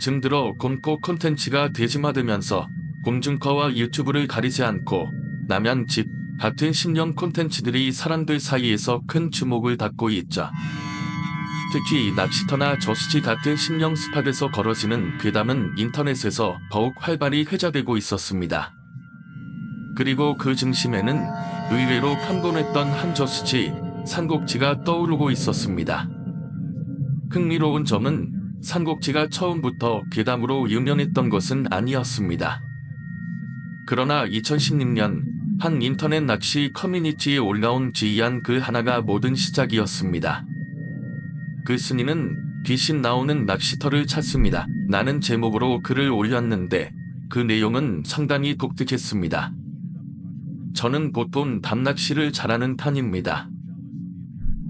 등 들어 곰코 콘텐츠가 대중화되면서 공중파와 유튜브를 가리지 않고 라면 집 같은 신형 콘텐츠들이 사람들 사이에서 큰 주목을 받고 있죠. 특히 낚시터나 저수지 같은 신형 스팟에서 벌어지는 괴담은 인터넷에서 더욱 활발히 회자되고 있었습니다. 그리고 그 중심에는 의외로 평범했던 한 저수지, 산곡지가 떠오르고 있었습니다. 흥미로운 점은 산곡지가 처음부터 괴담으로 유명했던 것은 아니었습니다. 그러나 2016년 한 인터넷 낚시 커뮤니티에 올라온 기이한 글 하나가 모든 시작이었습니다. 그 순위는 귀신 나오는 낚시터를 찾습니다. 라는 제목으로 글을 올렸는데 그 내용은 상당히 독특했습니다. 저는 보통 밤낚시를 잘하는 편입니다.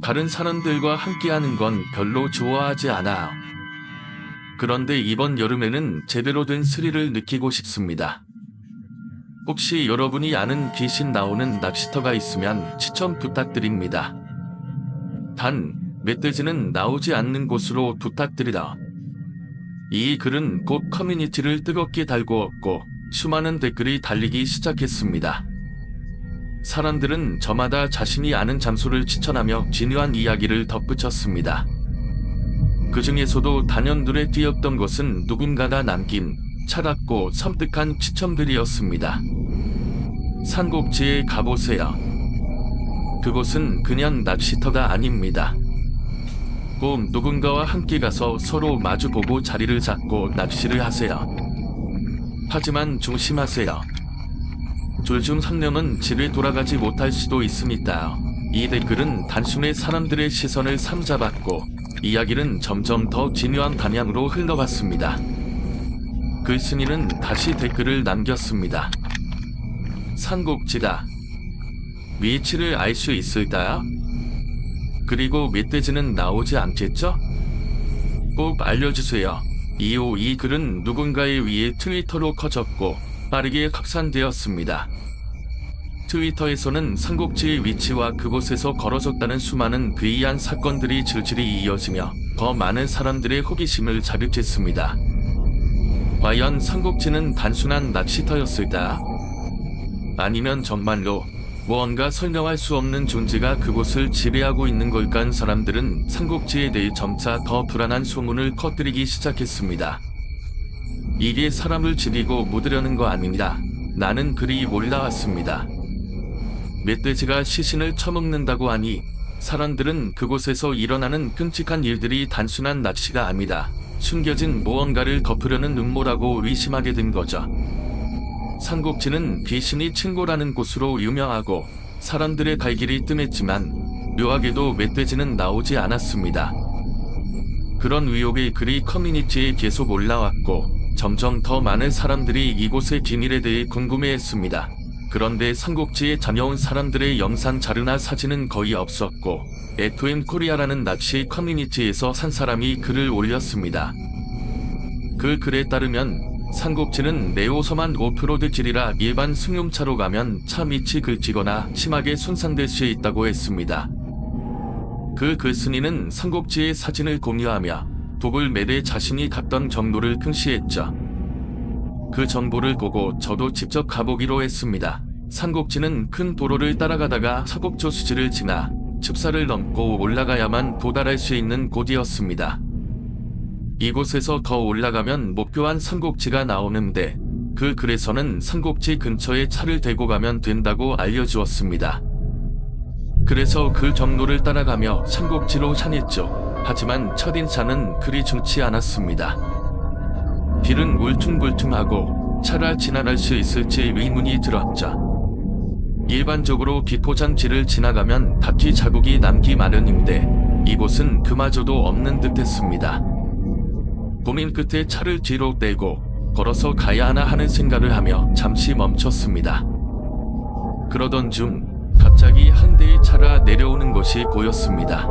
다른 사람들과 함께하는 건 별로 좋아하지 않아요. 그런데 이번 여름에는 제대로 된 스릴을 느끼고 싶습니다. 혹시 여러분이 아는 귀신 나오는 낚시터가 있으면 추천 부탁드립니다. 단, 멧돼지는 나오지 않는 곳으로 부탁드리다. 이 글은 곧 커뮤니티를 뜨겁게 달구었고 수많은 댓글이 달리기 시작했습니다. 사람들은 저마다 자신이 아는 장소를 추천하며 진유한 이야기를 덧붙였습니다. 그 중에서도 단연눈에 띄었던 것은 누군가가 남긴 차갑고 섬뜩한 추천들이었습니다. 산곡지에 가보세요. 그곳은 그냥 낚시터가 아닙니다. 꼭 누군가와 함께 가서 서로 마주보고 자리를 잡고 낚시를 하세요. 하지만 조심하세요. 둘 중 한 명은 집에 돌아가지 못할 수도 있으니까요. 이 댓글은 단순히 사람들의 시선을 삼잡았고 이야기는 점점 더 진유한 방향으로 흘러갔습니다. 글쓴이는 다시 댓글을 남겼습니다. 산곡지다. 위치를 알 수 있을까요? 그리고 멧돼지는 나오지 않겠죠? 꼭 알려주세요. 이후 이 글은 누군가에 의해 트위터로 커졌고 빠르게 확산되었습니다. 트위터에서는 산곡지의 위치와 그곳에서 벌어졌다는 수많은 괴이한 사건들이 줄줄이 이어지며 더 많은 사람들의 호기심을 자극했습니다. 과연 산곡지는 단순한 낚시터였을까? 아니면 정말로 무언가 설명할 수 없는 존재가 그곳을 지배하고 있는 걸까? 사람들은 산곡지에 대해 점차 더 불안한 소문을 퍼뜨리기 시작했습니다. 이게 사람을 죽이고 묻으려는 거 아닙니다. 라는 글이 올라왔습니다. 멧돼지가 시신을 처먹는다고 하니 사람들은 그곳에서 일어나는 끔찍한 일들이 단순한 낚시가 아니다. 숨겨진 무언가를 덮으려는 음모라고 의심하게 된 거죠. 산곡지는 귀신이 친고라는 곳으로 유명하고 사람들의 발길이 뜸했지만 묘하게도 멧돼지는 나오지 않았습니다. 그런 의혹의 글이 커뮤니티에 계속 올라왔고 점점 더 많은 사람들이 이곳의 비밀에 대해 궁금해했습니다. 그런데 산곡지에 다녀온 사람들의 영상 자료나 사진은 거의 없었고 FM 코리아라는 낚시 커뮤니티에서 한 사람이 글을 올렸습니다. 그 글에 따르면 산곡지는 내오섬한 오프로드 길이라 일반 승용차로 가면 차 밑이 긁히거나 심하게 손상될 수 있다고 했습니다. 그 글쓴이는 산곡지의 사진을 공유하며 독을 매대 자신이 갔던 정보를 표시했죠. 그 정보를 보고 저도 직접 가보기로 했습니다. 산곡지는 큰 도로를 따라가다가 사곡저수지를 지나 춥사를 넘고 올라가야만 도달할 수 있는 곳이었습니다. 이곳에서 더 올라가면 목표한 산곡지가 나오는데 그 글에서는 산곡지 근처에 차를 대고 가면 된다고 알려주었습니다. 그래서 그 경로를 따라가며 산곡지로 향했죠. 하지만 첫인상은 그리 좋지 않았습니다. 길은 울퉁불퉁하고 차가 지나갈 수 있을지 의문이 들었죠. 일반적으로 비포장지를 지나가면 바퀴 자국이 남기 마련인데 이곳은 그마저도 없는 듯했습니다. 고민 끝에 차를 뒤로 떼고 걸어서 가야 하나 하는 생각을 하며 잠시 멈췄습니다. 그러던 중 갑자기 한 대의 차가 내려오는 것이 보였습니다.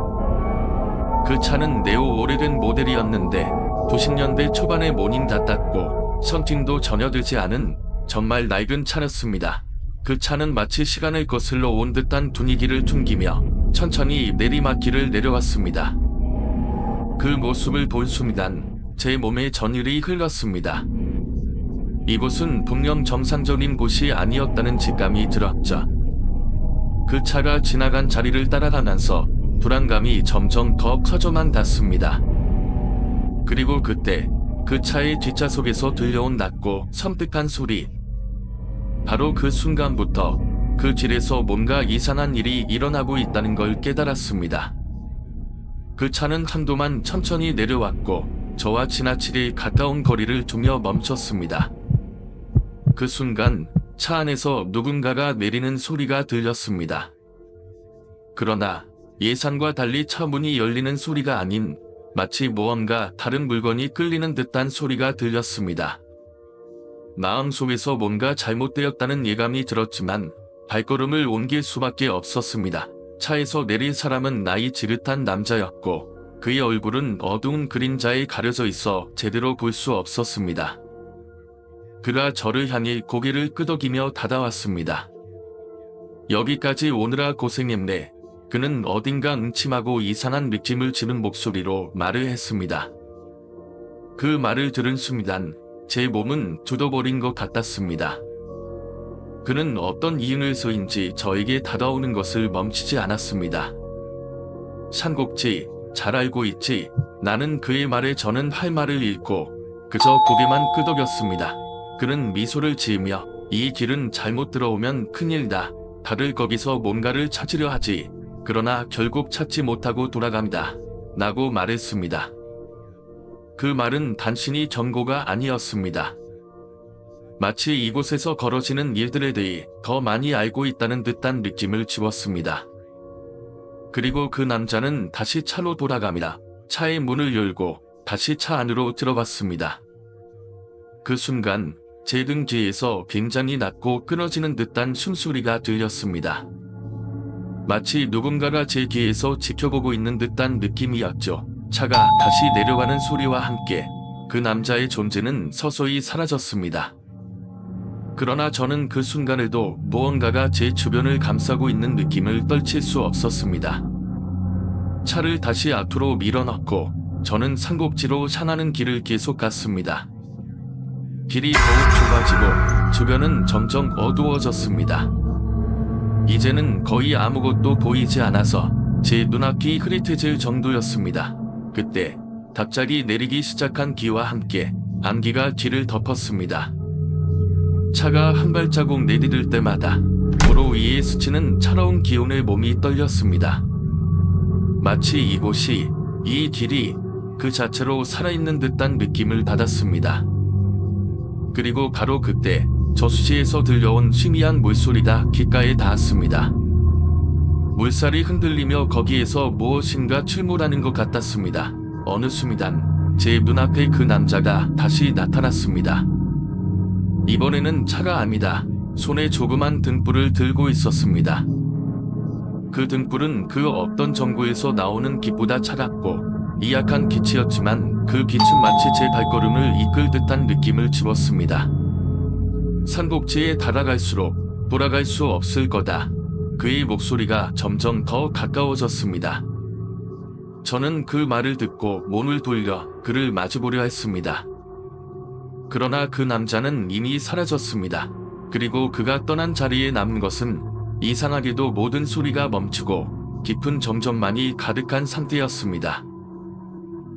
그 차는 매우 오래된 모델이었는데 90년대 초반의 모닝 같았고 썬팅도 전혀 되지 않은 정말 낡은 차였습니다. 그 차는 마치 시간을 거슬러 온 듯한 분위기를 풍기며 천천히 내리막길을 내려왔습니다. 그 모습을 본 순간 제 몸에 전율이 흘렀습니다. 이곳은 분명 정상적인 곳이 아니었다는 직감이 들었죠. 그 차가 지나간 자리를 따라가면서 불안감이 점점 더 커져만 갔습니다. 그리고 그때 그 차의 뒷좌석에서 들려온 낮고 섬뜩한 소리. 바로 그 순간부터 그 길에서 뭔가 이상한 일이 일어나고 있다는 걸 깨달았습니다. 그 차는 한도만 천천히 내려왔고 저와 지나치게 가까운 거리를 두며 멈췄습니다. 그 순간 차 안에서 누군가가 내리는 소리가 들렸습니다. 그러나 예상과 달리 차 문이 열리는 소리가 아닌 마치 무언가 다른 물건이 끌리는 듯한 소리가 들렸습니다. 마음속에서 뭔가 잘못되었다는 예감이 들었지만 발걸음을 옮길 수밖에 없었습니다. 차에서 내린 사람은 나이 지긋한 남자였고 그의 얼굴은 어두운 그림자에 가려져 있어 제대로 볼 수 없었습니다. 그가 저를 향해 고개를 끄덕이며 다가왔습니다. 여기까지 오느라 고생했네. 그는 어딘가 음침하고 이상한 느낌을 지는 목소리로 말을 했습니다. 그 말을 들은 순간 제 몸은 굳어버린 것 같았습니다. 그는 어떤 이유에서인지 저에게 다가오는 것을 멈추지 않았습니다. 산곡지, 잘 알고 있지. 나는 그의 말에 저는 할 말을 잃고 그저 고개만 끄덕였습니다. 그는 미소를 지으며 이 길은 잘못 들어오면 큰일다. 다들 거기서 뭔가를 찾으려 하지. 그러나 결국 찾지 못하고 돌아간다. 라고 말했습니다. 그 말은 단순히 경고가 아니었습니다. 마치 이곳에서 벌어지는 일들에 대해 더 많이 알고 있다는 듯한 느낌을 주었습니다. 그리고 그 남자는 다시 차로 돌아가며 차의 문을 열고 다시 차 안으로 들어갔습니다. 그 순간 제 등 뒤에서 굉장히 낮고 끊어지는 듯한 숨소리가 들렸습니다. 마치 누군가가 제 뒤에서 지켜보고 있는 듯한 느낌이었죠. 차가 다시 내려가는 소리와 함께 그 남자의 존재는 서서히 사라졌습니다. 그러나 저는 그 순간에도 무언가가 제 주변을 감싸고 있는 느낌을 떨칠 수 없었습니다. 차를 다시 앞으로 밀어넣고 저는 산곡지로 향하는 길을 계속 갔습니다. 길이 더욱 좁아지고 주변은 점점 어두워졌습니다. 이제는 거의 아무것도 보이지 않아서 제 눈앞이 흐릿해질 정도였습니다. 그때 갑자기 내리기 시작한 비와 함께 안개가 뒤를 덮었습니다. 차가 한 발자국 내디딜 때마다 도로 위에 스치는 차가운 기온에 몸이 떨렸습니다. 마치 이곳이, 이 길이 그 자체로 살아있는 듯한 느낌을 받았습니다. 그리고 바로 그때 저수지에서 들려온 희미한 물소리가 귓가에 닿았습니다. 물살이 흔들리며 거기에서 무엇인가 출몰하는 것 같았습니다. 어느 순간 제 눈앞에 그 남자가 다시 나타났습니다. 이번에는 차가 아니다. 손에 조그만 등불을 들고 있었습니다. 그 등불은 그 어떤 전구에서 나오는 빛보다 차갑고 이약한 빛이었지만 그 빛은 마치 제 발걸음을 이끌 듯한 느낌을 주었습니다. 산곡지에 다가갈수록 돌아갈 수 없을 거다. 그의 목소리가 점점 더 가까워졌습니다. 저는 그 말을 듣고 몸을 돌려 그를 마주보려 했습니다. 그러나 그 남자는 이미 사라졌습니다. 그리고 그가 떠난 자리에 남은 것은 이상하게도 모든 소리가 멈추고 깊은 정적만이 가득한 상태였습니다.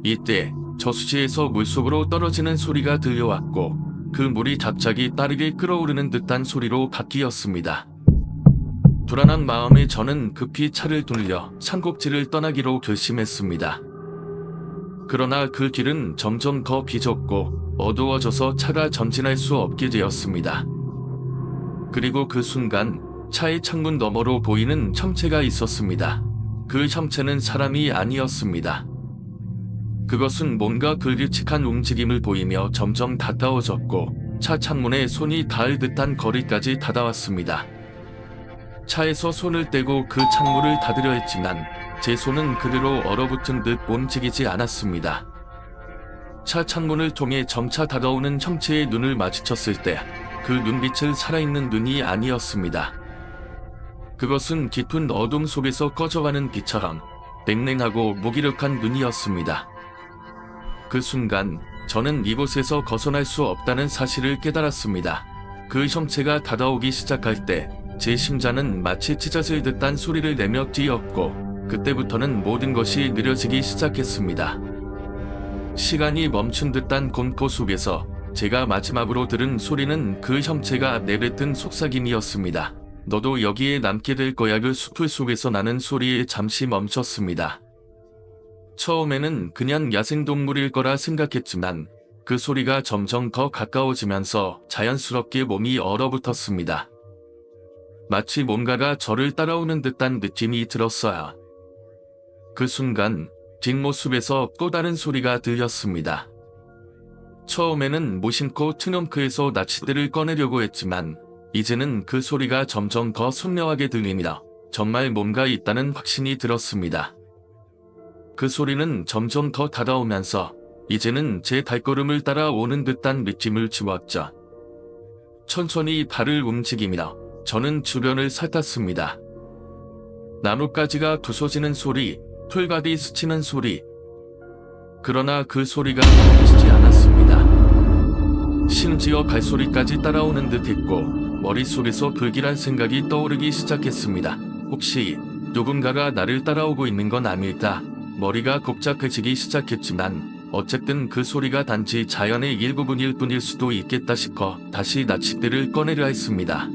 이때 저수지에서 물속으로 떨어지는 소리가 들려왔고 그 물이 갑자기 빠르게 끓어오르는 듯한 소리로 바뀌었습니다. 불안한 마음에 저는 급히 차를 돌려 산곡지를 떠나기로 결심했습니다. 그러나 그 길은 점점 더 비좁고 어두워져서 차가 전진할 수 없게 되었습니다. 그리고 그 순간 차의 창문 너머로 보이는 형체가 있었습니다. 그 형체는 사람이 아니었습니다. 그것은 뭔가 불규칙한 움직임을 보이며 점점 가까워졌고 차 창문에 손이 닿을 듯한 거리까지 다가왔습니다. 차에서 손을 떼고 그 창문을 닫으려 했지만 제 손은 그대로 얼어붙은 듯 움직이지 않았습니다. 차 창문을 통해 점차 다가오는 형체의 눈을 마주쳤을 때 그 눈빛은 살아있는 눈이 아니었습니다. 그것은 깊은 어둠 속에서 꺼져가는 빛처럼 냉랭하고 무기력한 눈이었습니다. 그 순간 저는 이곳에서 벗어날 수 없다는 사실을 깨달았습니다. 그 형체가 다가오기 시작할 때 제 심장은 마치 찢어질 듯한 소리를 내며 뛰었고 그때부터는 모든 것이 느려지기 시작했습니다. 시간이 멈춘 듯한 공포 속에서 제가 마지막으로 들은 소리는 그 형체가 내뱉은 속삭임이었습니다. 너도 여기에 남게 될 거야. 그 숲을 속에서 나는 소리에 잠시 멈췄습니다. 처음에는 그냥 야생동물일 거라 생각했지만 그 소리가 점점 더 가까워지면서 자연스럽게 몸이 얼어붙었습니다. 마치 뭔가가 저를 따라오는 듯한 느낌이 들었어요. 그 순간 뒷모습에서 또 다른 소리가 들렸습니다. 처음에는 무심코 트렁크에서 낚싯대를 꺼내려고 했지만 이제는 그 소리가 점점 더 선명하게 들립니다. 정말 뭔가 있다는 확신이 들었습니다. 그 소리는 점점 더 다가오면서 이제는 제 발걸음을 따라오는 듯한 느낌을 주었죠. 천천히 발을 움직이며 저는 주변을 살폈습니다. 나뭇가지가 부서지는 소리, 풀가디 스치는 소리. 그러나 그 소리가 멈추지 않았습니다. 심지어 발소리까지 따라오는 듯했고 머릿속에서 불길한 생각이 떠오르기 시작했습니다. 혹시 누군가가 나를 따라오고 있는 건 아닐까? 머리가 복잡해지기 시작했지만 어쨌든 그 소리가 단지 자연의 일부분일 뿐일 수도 있겠다 싶어 다시 낚싯대를 꺼내려 했습니다.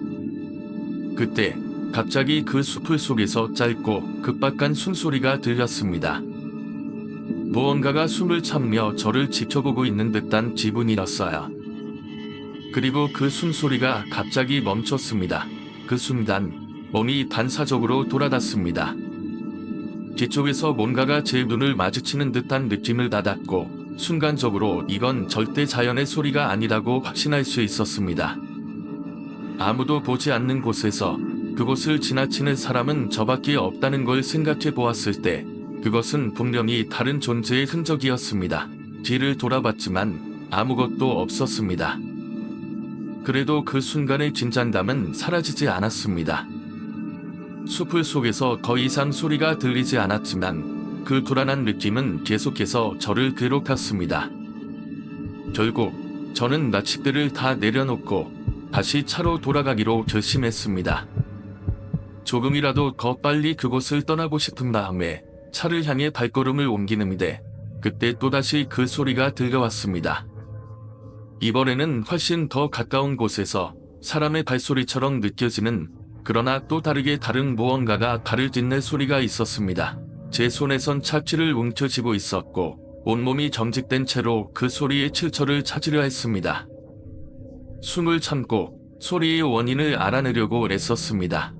그때 갑자기 그 숲을 속에서 짧고 급박한 숨소리가 들렸습니다. 무언가가 숨을 참며 저를 지켜보고 있는 듯한 기분이었어요. 그리고 그 숨소리가 갑자기 멈췄습니다. 그 순간 몸이 반사적으로 돌아갔습니다. 뒤쪽에서 뭔가가 제 눈을 마주치는 듯한 느낌을 받았고 순간적으로 이건 절대 자연의 소리가 아니라고 확신할 수 있었습니다. 아무도 보지 않는 곳에서 그곳을 지나치는 사람은 저밖에 없다는 걸 생각해 보았을 때 그것은 분명히 다른 존재의 흔적이었습니다. 뒤를 돌아봤지만 아무것도 없었습니다. 그래도 그 순간의 긴장감은 사라지지 않았습니다. 숲을 속에서 더 이상 소리가 들리지 않았지만 그 불안한 느낌은 계속해서 저를 괴롭혔습니다. 결국 저는 낚싯대를 다 내려놓고 다시 차로 돌아가기로 결심했습니다. 조금이라도 더 빨리 그곳을 떠나고 싶은 마음에 차를 향해 발걸음을 옮기는데 그때 또다시 그 소리가 들려왔습니다. 이번에는 훨씬 더 가까운 곳에서 사람의 발소리처럼 느껴지는 그러나 또 다르게 다른 무언가가 발을 딛는 소리가 있었습니다. 제 손에선 차키를 움켜쥐고 있었고 온몸이 경직된 채로 그 소리의 출처를 찾으려 했습니다. 숨을 참고 소리의 원인을 알아내려고 애썼습니다.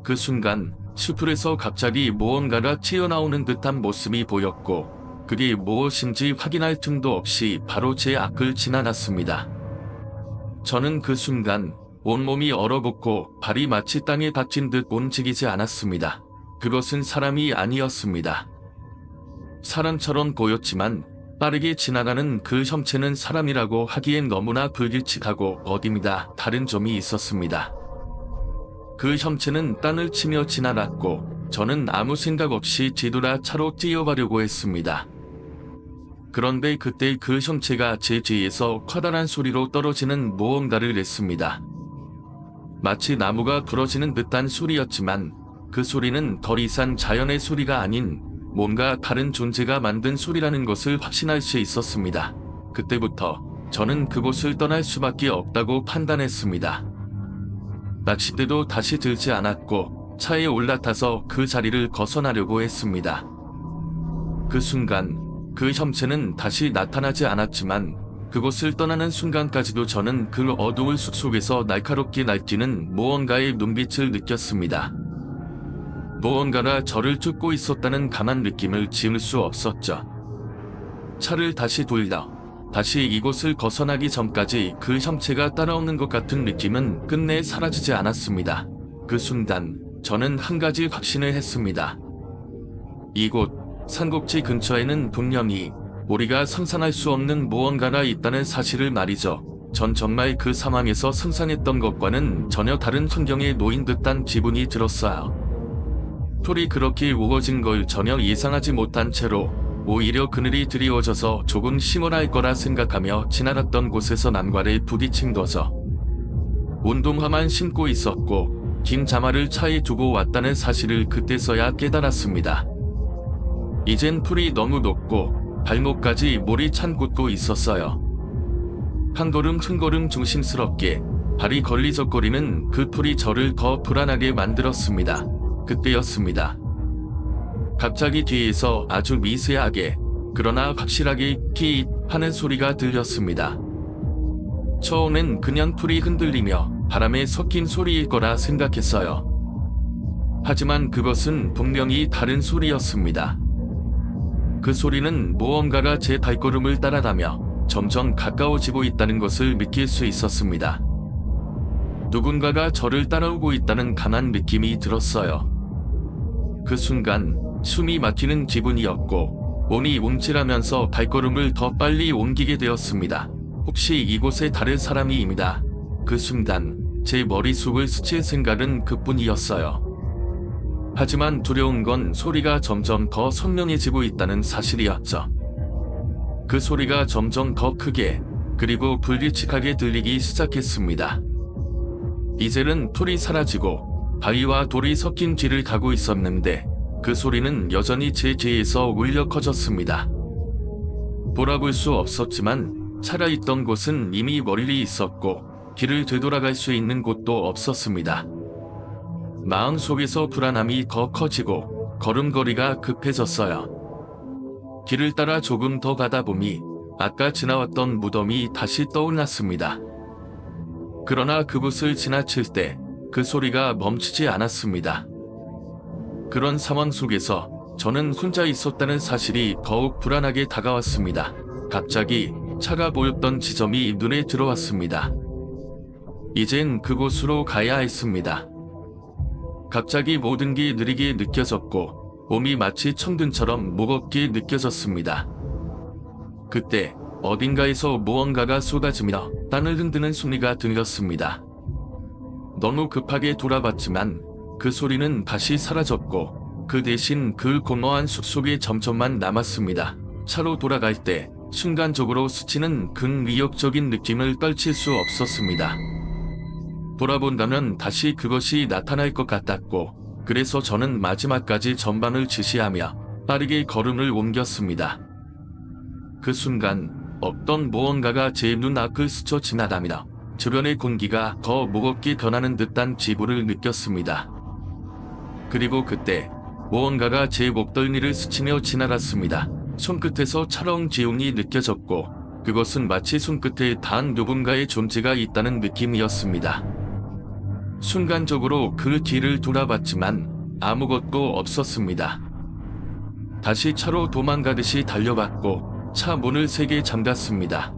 그 순간 숲풀에서 갑자기 무언가가 튀어나오는 듯한 모습이 보였고 그게 무엇인지 확인할 틈도 없이 바로 제 앞을 지나갔습니다. 저는 그 순간 온몸이 얼어붙고 발이 마치 땅에 닿힌 듯 움직이지 않았습니다. 그것은 사람이 아니었습니다. 사람처럼 보였지만 빠르게 지나가는 그 형체는 사람이라고 하기엔 너무나 불규칙하고 어딘가 다른 점이 있었습니다. 그 형체는 땅을 치며 지나갔고 저는 아무 생각 없이 뒤돌아 차로 뛰어가려고 했습니다. 그런데 그때 그 형체가 제 뒤에서 커다란 소리로 떨어지는 무언가를 냈습니다. 마치 나무가 부러지는 듯한 소리였지만 그 소리는 더 이상 자연의 소리가 아닌 뭔가 다른 존재가 만든 소리라는 것을 확신할 수 있었습니다. 그때부터 저는 그곳을 떠날 수밖에 없다고 판단했습니다. 낚싯대도 다시 들지 않았고 차에 올라타서 그 자리를 벗어나려고 했습니다. 그 순간 그 형체는 다시 나타나지 않았지만 그곳을 떠나는 순간까지도 저는 그 어두운 숲속에서 날카롭게 날뛰는 무언가의 눈빛을 느꼈습니다. 무언가가 저를 쫓고 있었다는 강한 느낌을 지울 수 없었죠. 차를 다시 돌려 다시 이곳을 벗어나기 전까지 그 형체가 따라오는 것 같은 느낌은 끝내 사라지지 않았습니다. 그 순간 저는 한 가지 확신을 했습니다. 이곳 산꼭지 근처에는 분명히 우리가 상상할 수 없는 무언가가 있다는 사실을 말이죠. 전 정말 그 상황에서 상상했던 것과는 전혀 다른 환경에 놓인 듯한 기분이 들었어요. 풀이 그렇게 우거진 걸 전혀 예상하지 못한 채로 오히려 그늘이 드리워져서 조금 시원할 거라 생각하며 지나갔던 곳에서 난과를 부딪힌 거죠. 운동화만 신고 있었고 긴 자말을 차에 두고 왔다는 사실을 그때서야 깨달았습니다. 이젠 풀이 너무 높고 발목까지 몰이 찬 곳도 있었어요. 한 걸음 한 걸음 조심스럽게 발이 걸리적거리는 그 풀이 저를 더 불안하게 만들었습니다. 그때였습니다. 갑자기 뒤에서 아주 미세하게 그러나 확실하게 키 하는 소리가 들렸습니다. 처음엔 그냥 풀이 흔들리며 바람에 섞인 소리일 거라 생각했어요. 하지만 그것은 분명히 다른 소리였습니다. 그 소리는 무언가가 제 발걸음을 따라가며 점점 가까워지고 있다는 것을 느낄 수 있었습니다. 누군가가 저를 따라오고 있다는 강한 느낌이 들었어요. 그 순간 숨이 막히는 기분이었고 몸이 움찔하면서 발걸음을 더 빨리 옮기게 되었습니다. 혹시 이곳에 다른 사람이입니다. 그 순간 제 머릿속을 스칠 생각은 그뿐이었어요. 하지만 두려운 건 소리가 점점 더 선명해지고 있다는 사실이었죠. 그 소리가 점점 더 크게 그리고 불규칙하게 들리기 시작했습니다. 이제는 풀이 사라지고 바위와 돌이 섞인 길을 가고 있었는데 그 소리는 여전히 제 귀에서 울려 커졌습니다. 돌아볼 수 없었지만 살아있던 곳은 이미 멀리 있었고 길을 되돌아갈 수 있는 곳도 없었습니다. 마음속에서 불안함이 더 커지고 걸음걸이가 급해졌어요. 길을 따라 조금 더 가다 보니 아까 지나왔던 무덤이 다시 떠올랐습니다. 그러나 그곳을 지나칠 때 그 소리가 멈추지 않았습니다. 그런 상황 속에서 저는 혼자 있었다는 사실이 더욱 불안하게 다가왔습니다. 갑자기 차가 보였던 지점이 눈에 들어왔습니다. 이젠 그곳으로 가야 했습니다. 갑자기 모든 게 느리게 느껴졌고 몸이 마치 청둔처럼 무겁게 느껴졌습니다. 그때 어딘가에서 무언가가 쏟아지며 땅을 흔드는 소리가 들렸습니다. 너무 급하게 돌아봤지만 그 소리는 다시 사라졌고 그 대신 그 공허한 숲속에 점점만 남았습니다. 차로 돌아갈 때 순간적으로 스치는 극위협적인 느낌을 떨칠 수 없었습니다. 돌아본다면 다시 그것이 나타날 것 같았고 그래서 저는 마지막까지 전방을 지시하며 빠르게 걸음을 옮겼습니다. 그 순간 어떤 무언가가 제 눈앞을 스쳐 지나가며 주변의 공기가 더 무겁게 변하는 듯한 지부를 느꼈습니다. 그리고 그때 무언가가 제 목덜미를 스치며 지나갔습니다. 손끝에서 차가운 기운이 느껴졌고 그것은 마치 손끝에 단 누군가의 존재가 있다는 느낌이었습니다. 순간적으로 그 뒤를 돌아봤지만 아무것도 없었습니다. 다시 차로 도망가듯이 달려봤고 차 문을 세게 잠갔습니다.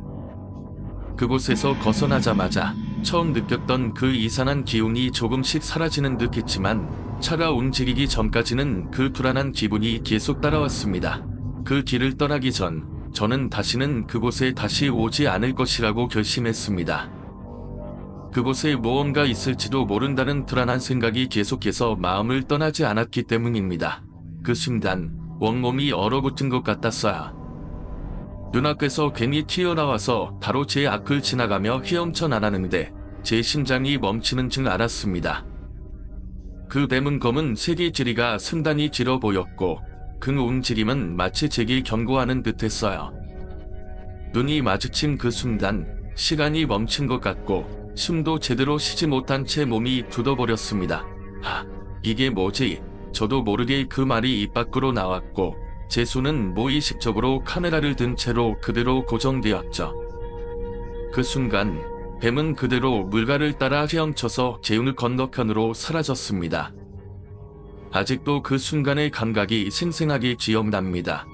그곳에서 벗어나자마자 처음 느꼈던 그 이상한 기운이 조금씩 사라지는 듯 했지만 차가 움직이기 전까지는 그 불안한 기분이 계속 따라왔습니다. 그 길을 떠나기 전 저는 다시는 그곳에 다시 오지 않을 것이라고 결심했습니다. 그곳에 무언가 있을지도 모른다는 불안한 생각이 계속해서 마음을 떠나지 않았기 때문입니다. 그 순간 온몸이 얼어붙은 것 같았어요. 눈앞에서 뱀이 튀어나와서 바로 제 앞을 지나가며 헤엄쳐 나가는데 제 심장이 멈추는 줄 알았습니다. 그 뱀은 검은 색의 지리가 상당히 길어 보였고 그 움직임은 마치 제게 경고하는 듯했어요. 눈이 마주친 그 순간 시간이 멈춘 것 같고 숨도 제대로 쉬지 못한 채 몸이 굳어버렸습니다. 이게 뭐지? 저도 모르게 그 말이 입 밖으로 나왔고 제 손은 무의식적으로 카메라를 든 채로 그대로 고정되었죠. 그 순간 뱀은 그대로 물가를 따라 헤엄쳐서 제 눈 건너편으로 사라졌습니다. 아직도 그 순간의 감각이 생생하게 기억납니다.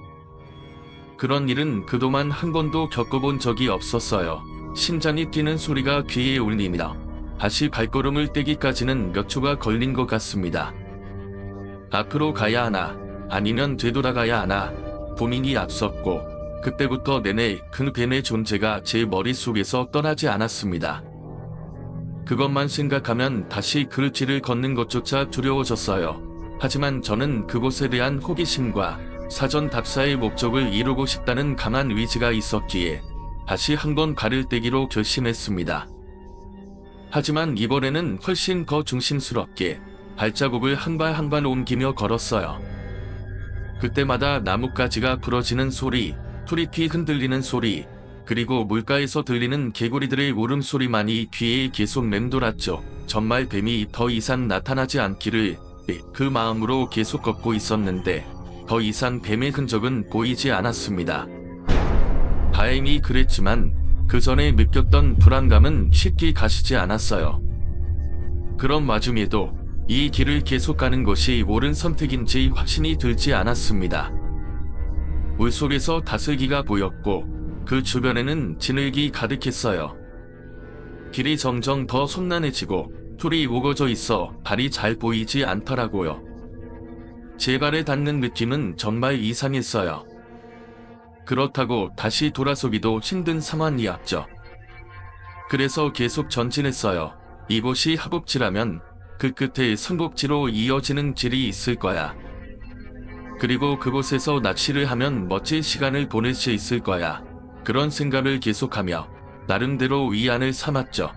그런 일은 그동안 한 번도 겪어본 적이 없었어요. 심장이 뛰는 소리가 귀에 울리며 다시 발걸음을 떼기까지는 몇 초가 걸린 것 같습니다. 앞으로 가야 하나 아니면 되돌아가야 하나 고민이 앞섰고 그때부터 내내 그 뱀의 존재가 제 머릿속에서 떠나지 않았습니다. 그것만 생각하면 다시 그 길을 걷는 것조차 두려워졌어요. 하지만 저는 그곳에 대한 호기심과 사전 답사의 목적을 이루고 싶다는 강한 의지가 있었기에 다시 한번 발을 떼기로 결심했습니다. 하지만 이번에는 훨씬 더 중심스럽게 발자국을 한 발 한 발 옮기며 걸었어요. 그때마다 나뭇가지가 부러지는 소리, 풀잎이 흔들리는 소리, 그리고 물가에서 들리는 개구리들의 울음소리만이 귀에 계속 맴돌았죠. 정말 뱀이 더 이상 나타나지 않기를 그 마음으로 계속 걷고 있었는데 더 이상 뱀의 흔적은 보이지 않았습니다. 다행히 그랬지만 그 전에 느꼈던 불안감은 쉽게 가시지 않았어요. 그런 와중에도 이 길을 계속 가는 것이 옳은 선택인지 확신이 들지 않았습니다. 물속에서 다슬기가 보였고 그 주변에는 진흙이 가득했어요. 길이 점점 더 험난해지고 풀이 우거져 있어 발이 잘 보이지 않더라고요. 제 발에 닿는 느낌은 정말 이상했어요. 그렇다고 다시 돌아서기도 힘든 상황이었죠. 그래서 계속 전진했어요. 이곳이 하복지라면 그 끝에 성곡지로 이어지는 길이 있을 거야. 그리고 그곳에서 낚시를 하면 멋진 시간을 보낼 수 있을 거야. 그런 생각을 계속하며 나름대로 위안을 삼았죠.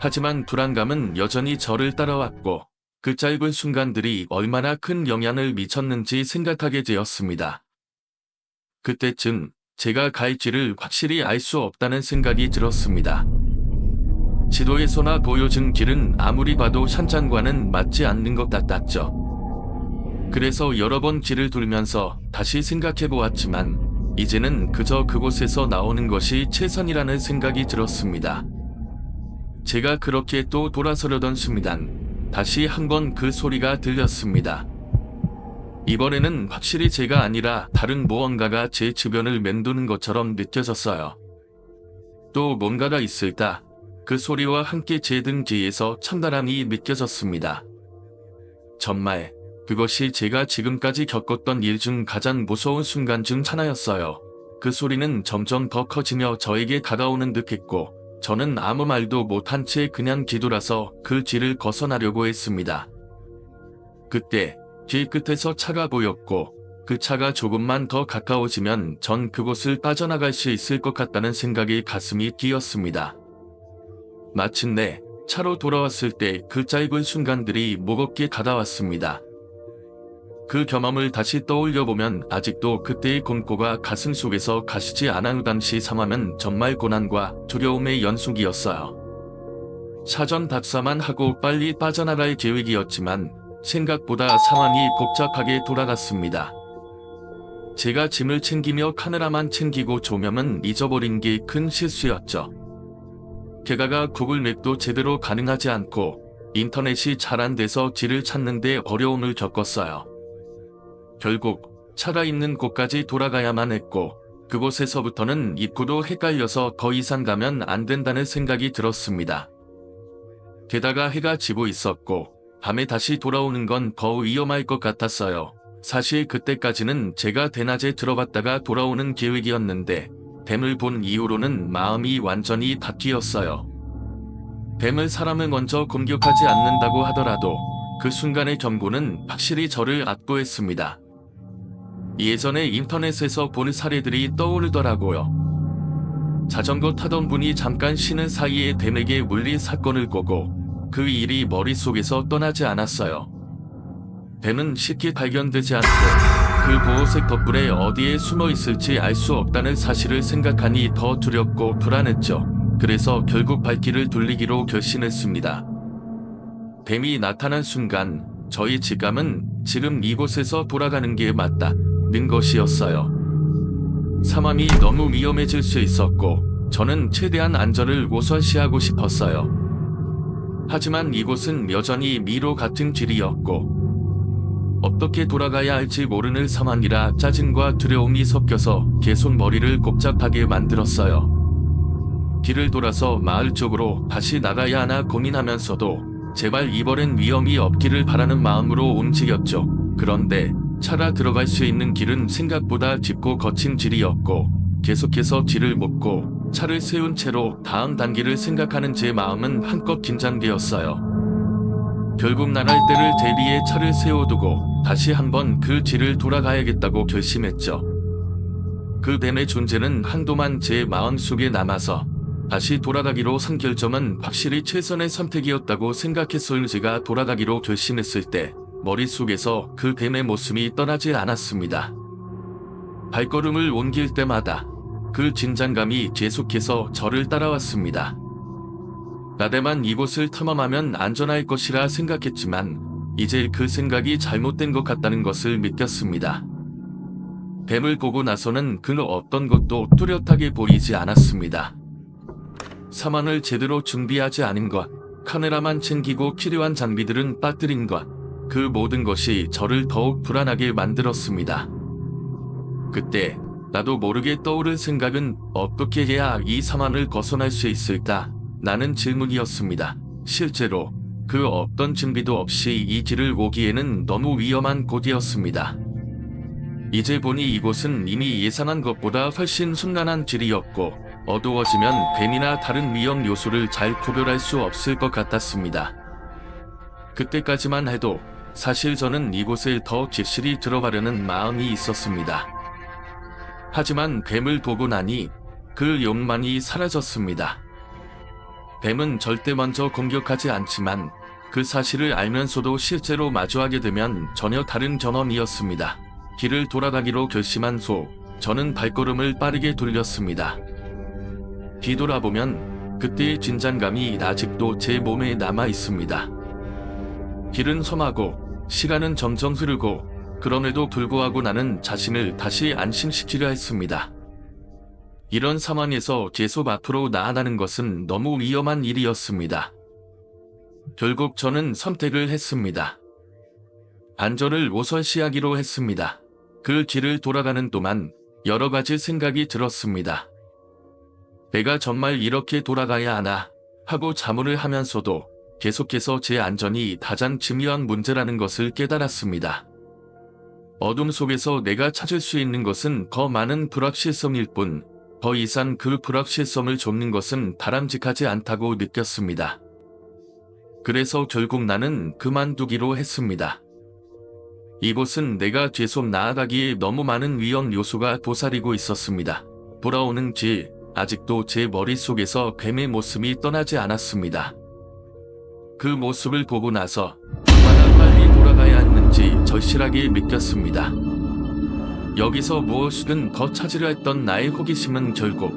하지만 불안감은 여전히 저를 따라왔고 그 짧은 순간들이 얼마나 큰 영향을 미쳤는지 생각하게 되었습니다. 그때쯤 제가 갈 길을 확실히 알 수 없다는 생각이 들었습니다. 지도에서나 보여준 길은 아무리 봐도 현장과는 맞지 않는 것 같았죠. 그래서 여러 번 길을 돌면서 다시 생각해 보았지만 이제는 그저 그곳에서 나오는 것이 최선이라는 생각이 들었습니다. 제가 그렇게 또 돌아서려던 순간 다시 한번 그 소리가 들렸습니다. 이번에는 확실히 제가 아니라 다른 무언가가 제 주변을 맴도는 것처럼 느껴졌어요. 또 뭔가가 있을까? 그 소리와 함께 제 등 뒤에서 찬바람이 느껴졌습니다. 정말 그것이 제가 지금까지 겪었던 일 중 가장 무서운 순간 중 하나였어요. 그 소리는 점점 더 커지며 저에게 다가오는 듯했고 저는 아무 말도 못한 채 그냥 뒤돌아서 그 뒤를 벗어나려고 했습니다. 그때 길 끝에서 차가 보였고 그 차가 조금만 더 가까워지면 전 그곳을 빠져나갈 수 있을 것 같다는 생각에 가슴이 뛰었습니다. 마침내 차로 돌아왔을 때 그 짧은 순간들이 무겁게 다가왔습니다. 그 경험을 다시 떠올려보면 아직도 그때의 공포가 가슴 속에서 가시지 않아 당시 상황은 정말 고난과 두려움의 연속이었어요. 사전 답사만 하고 빨리 빠져나갈 계획이었지만 생각보다 상황이 복잡하게 돌아갔습니다. 제가 짐을 챙기며 카메라만 챙기고 조명은 잊어버린 게 큰 실수였죠. 게다가 구글맵도 제대로 가능하지 않고 인터넷이 잘 안 돼서 길을 찾는데 어려움을 겪었어요. 결국 차가 있는 곳까지 돌아가야만 했고 그곳에서부터는 입구도 헷갈려서 더 이상 가면 안 된다는 생각이 들었습니다. 게다가 해가 지고 있었고 밤에 다시 돌아오는 건 더 위험할 것 같았어요. 사실 그때까지는 제가 대낮에 들어갔다가 돌아오는 계획이었는데 뱀을 본 이후로는 마음이 완전히 바뀌었어요. 뱀을 사람을 먼저 공격하지 않는다고 하더라도 그 순간의 경고는 확실히 저를 압도했습니다. 예전에 인터넷에서 본 사례들이 떠오르더라고요. 자전거 타던 분이 잠깐 쉬는 사이에 뱀에게 물린 사건을 보고 그 일이 머릿속에서 떠나지 않았어요. 뱀은 쉽게 발견되지 않고 그 보호색 덕분에 어디에 숨어 있을지 알 수 없다는 사실을 생각하니 더 두렵고 불안했죠. 그래서 결국 발길을 돌리기로 결심했습니다. 뱀이 나타난 순간 저희 직감은 지금 이곳에서 돌아가는 게 맞다는 것이었어요. 상황이 너무 위험해질 수 있었고 저는 최대한 안전을 우선시하고 싶었어요. 하지만 이곳은 여전히 미로 같은 길이었고 어떻게 돌아가야 할지 모르는 상황이라 짜증과 두려움이 섞여서 계속 머리를 복잡하게 만들었어요. 길을 돌아서 마을 쪽으로 다시 나가야 하나 고민하면서도 제발 이번엔 위험이 없기를 바라는 마음으로 움직였죠. 그런데 차가 들어갈 수 있는 길은 생각보다 짚고 거친 길이었고 계속해서 뒤를 묻고 차를 세운 채로 다음 단계를 생각하는 제 마음은 한껏 긴장되었어요. 결국 나갈 때를 대비해 차를 세워두고 다시 한번 그 길을 돌아가야겠다고 결심했죠. 그 뱀의 존재는 한동안 제 마음속에 남아서 다시 돌아가기로 한 결정은 확실히 최선의 선택이었다고 생각했을 제가 돌아가기로 결심했을 때 머릿속에서 그 뱀의 모습이 떠나지 않았습니다. 발걸음을 옮길 때마다 그 긴장감이 계속해서 저를 따라왔습니다. 나대만 이곳을 탐험하면 안전할 것이라 생각했지만 이제 그 생각이 잘못된 것 같다는 것을 느꼈습니다. 뱀을 보고 나서는 그 어떤 것도 뚜렷하게 보이지 않았습니다. 사만을 제대로 준비하지 않은 것, 카메라만 챙기고 필요한 장비들은 빠뜨린 것, 그 모든 것이 저를 더욱 불안하게 만들었습니다. 그때 나도 모르게 떠오른 생각은 어떻게 해야 이 사만을 벗어날 수 있을까? 라는 질문이었습니다. 실제로 그 어떤 준비도 없이 이 길을 오기에는 너무 위험한 곳이었습니다. 이제 보니 이곳은 이미 예상한 것보다 훨씬 험난한 길이었고 어두워지면 뱀이나 다른 위험 요소를 잘 구별할 수 없을 것 같았습니다. 그때까지만 해도 사실 저는 이곳에 더 깊이 들어가려는 마음이 있었습니다. 하지만 뱀을 보고 나니 그 욕망이 사라졌습니다. 뱀은 절대 먼저 공격하지 않지만 그 사실을 알면서도 실제로 마주하게 되면 전혀 다른 경험이었습니다. 길을 돌아가기로 결심한 후 저는 발걸음을 빠르게 돌렸습니다. 뒤돌아보면 그때의 긴장감이 아직도 제 몸에 남아 있습니다. 길은 험하고 시간은 점점 흐르고 그럼에도 불구하고 나는 자신을 다시 안심시키려 했습니다. 이런 상황에서 계속 앞으로 나아가는 것은 너무 위험한 일이었습니다. 결국 저는 선택을 했습니다. 안전을 우선시하기로 했습니다. 그 길을 돌아가는 동안 여러 가지 생각이 들었습니다. 내가 정말 이렇게 돌아가야 하나 하고 자문을 하면서도 계속해서 제 안전이 가장 중요한 문제라는 것을 깨달았습니다. 어둠 속에서 내가 찾을 수 있는 것은 더 많은 불확실성일 뿐 더 이상 그 불확실성을 좁는 것은 바람직하지 않다고 느꼈습니다. 그래서 결국 나는 그만두기로 했습니다. 이곳은 내가 계속 나아가기에 너무 많은 위험 요소가 도사리고 있었습니다. 돌아오는 길, 아직도 제 머릿속에서 뱀의 모습이 떠나지 않았습니다. 그 모습을 보고 나서 얼마나 빨리 돌아가야 했는지 절실하게 느꼈습니다. 여기서 무엇이든 더 찾으려 했던 나의 호기심은 결국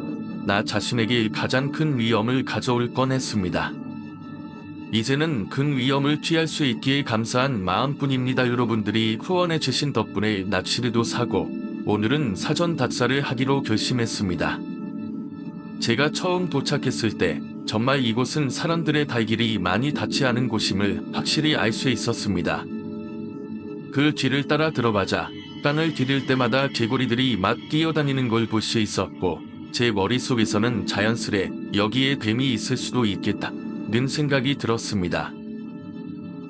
나 자신에게 가장 큰 위험을 가져올 뻔했습니다. 이제는 큰 위험을 피할 수 있기에 감사한 마음뿐입니다. 여러분들이 후원해 주신 덕분에 낚시대도 사고 오늘은 사전 답사를 하기로 결심했습니다. 제가 처음 도착했을 때 정말 이곳은 사람들의 발길이 많이 닿지 않은 곳임을 확실히 알 수 있었습니다. 그 길을 따라 들어가자 땅을 디딜 때마다 개구리들이 막 뛰어다니는 걸 볼 수 있었고 제 머릿속에서는 자연스레 여기에 뱀이 있을 수도 있겠다는 생각이 들었습니다.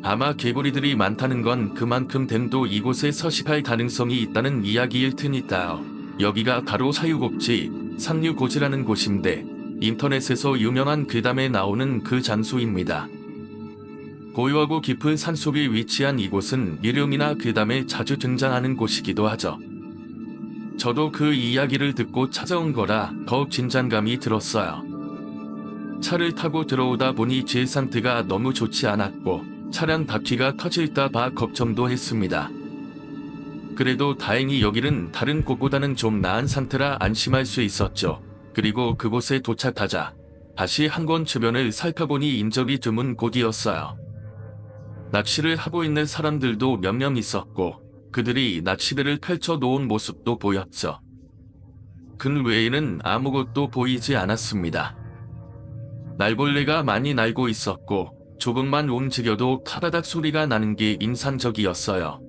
아마 개구리들이 많다는 건 그만큼 뱀도 이곳에 서식할 가능성이 있다는 이야기일 테니까요. 여기가 바로 사유곡지 상류고지라는 곳인데 인터넷에서 유명한 괴담에 나오는 그 장소입니다. 고요하고 깊은 산속에 위치한 이곳은 유령이나 괴담에 자주 등장하는 곳이기도 하죠. 저도 그 이야기를 듣고 찾아온 거라 더 긴장감이 들었어요. 차를 타고 들어오다 보니 제 상태가 너무 좋지 않았고 차량 바퀴가 터질까 봐 걱정도 했습니다. 그래도 다행히 여기는 다른 곳보다는 좀 나은 상태라 안심할 수 있었죠. 그리고 그곳에 도착하자 다시 한 번 주변을 살펴보니 인적이 드문 곳이었어요. 낚시를 하고 있는 사람들도 몇 명 있었고 그들이 낚시대를 펼쳐 놓은 모습도 보였죠. 그 외에는 아무것도 보이지 않았습니다. 날벌레가 많이 날고 있었고 조금만 움직여도 타다닥 소리가 나는 게 인상적이었어요.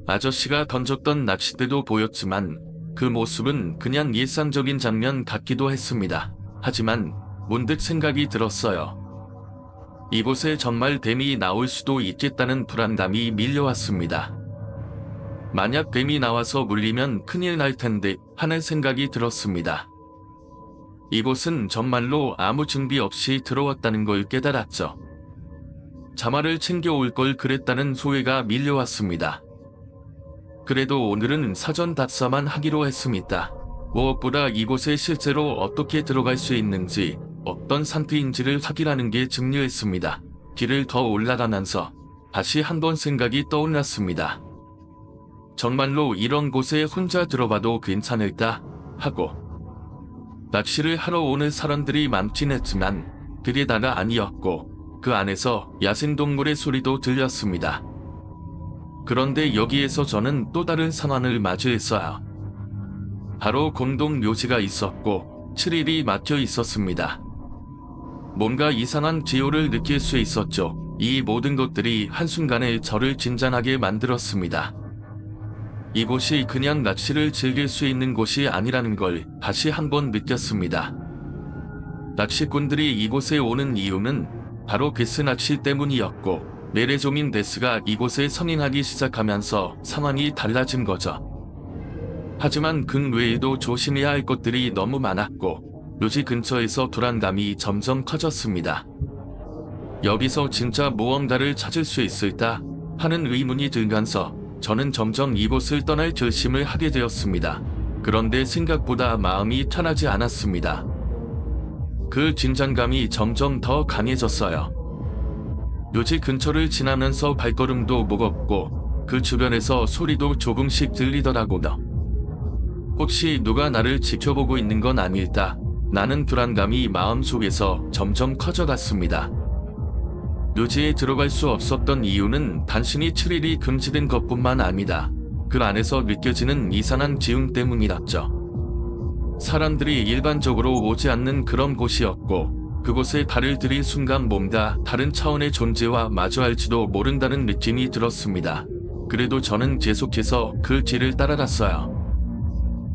아저씨가 던졌던 낚싯대도 보였지만 그 모습은 그냥 일상적인 장면 같기도 했습니다. 하지만 문득 생각이 들었어요. 이곳에 정말 뱀이 나올 수도 있겠다는 불안감이 밀려왔습니다. 만약 뱀이 나와서 물리면 큰일 날 텐데 하는 생각이 들었습니다. 이곳은 정말로 아무 준비 없이 들어왔다는 걸 깨달았죠. 자말을 챙겨올 걸 그랬다는 소회가 밀려왔습니다. 그래도 오늘은 사전 답사만 하기로 했습니다. 무엇보다 이곳에 실제로 어떻게 들어갈 수 있는지, 어떤 상태인지를 확인하는 게 중요했습니다. 길을 더 올라가면서 다시 한번 생각이 떠올랐습니다. 정말로 이런 곳에 혼자 들어봐도 괜찮을까 하고. 낚시를 하러 오는 사람들이 많긴 했지만 그게 다가 아니었고 그 안에서 야생동물의 소리도 들렸습니다. 그런데 여기에서 저는 또 다른 상황을 마주했어요. 바로 공동 묘지가 있었고 7일이 막혀 있었습니다. 뭔가 이상한 기호를 느낄 수 있었죠. 이 모든 것들이 한순간에 저를 진짠하게 만들었습니다. 이곳이 그냥 낚시를 즐길 수 있는 곳이 아니라는 걸 다시 한번 느꼈습니다. 낚시꾼들이 이곳에 오는 이유는 바로 베스 낚시 때문이었고 메레조민 데스가 이곳에 성행하기 시작하면서 상황이 달라진 거죠. 하지만 그 외에도 조심해야 할 것들이 너무 많았고 묘지 근처에서 불안감이 점점 커졌습니다. 여기서 진짜 무언가를 찾을 수 있을까 하는 의문이 들면서 저는 점점 이곳을 떠날 결심을 하게 되었습니다. 그런데 생각보다 마음이 편하지 않았습니다. 그 긴장감이 점점 더 강해졌어요. 묘지 근처를 지나면서 발걸음도 무겁고 그 주변에서 소리도 조금씩 들리더라고요. 혹시 누가 나를 지켜보고 있는 건 아닐까? 나는 불안감이 마음속에서 점점 커져갔습니다. 묘지에 들어갈 수 없었던 이유는 단순히 7일이 금지된 것뿐만 아니다. 그 안에서 느껴지는 이상한 기운 때문이었죠. 사람들이 일반적으로 오지 않는 그런 곳이었고 그곳에 발을 들인 순간 뭔가 다른 차원의 존재와 마주할지도 모른다는 느낌이 들었습니다. 그래도 저는 계속해서 그 길을 따라갔어요.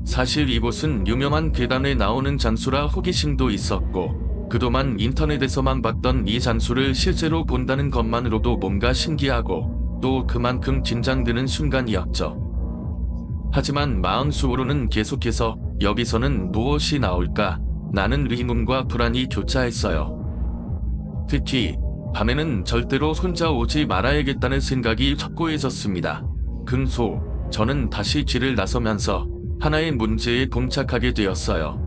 사실 이곳은 유명한 괴담에 나오는 장소라 호기심도 있었고 그동안 인터넷에서만 봤던 이 장소를 실제로 본다는 것만으로도 뭔가 신기하고 또 그만큼 긴장되는 순간이었죠. 하지만 마음속으로는 계속해서 여기서는 무엇이 나올까? 나는 의문과 불안이 교차했어요. 특히 밤에는 절대로 혼자 오지 말아야겠다는 생각이 확고해졌습니다. 금소, 저는 다시 길을 나서면서 하나의 문제에 봉착하게 되었어요.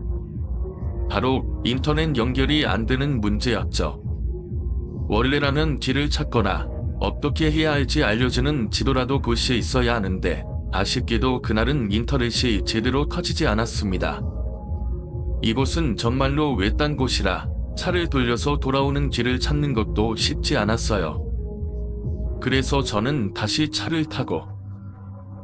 바로 인터넷 연결이 안 되는 문제였죠. 원래라면 길을 찾거나 어떻게 해야 할지 알려주는 지도라도 곳이 있어야 하는데 아쉽게도 그날은 인터넷이 제대로 터지지 않았습니다. 이곳은 정말로 외딴 곳이라 차를 돌려서 돌아오는 길을 찾는 것도 쉽지 않았어요. 그래서 저는 다시 차를 타고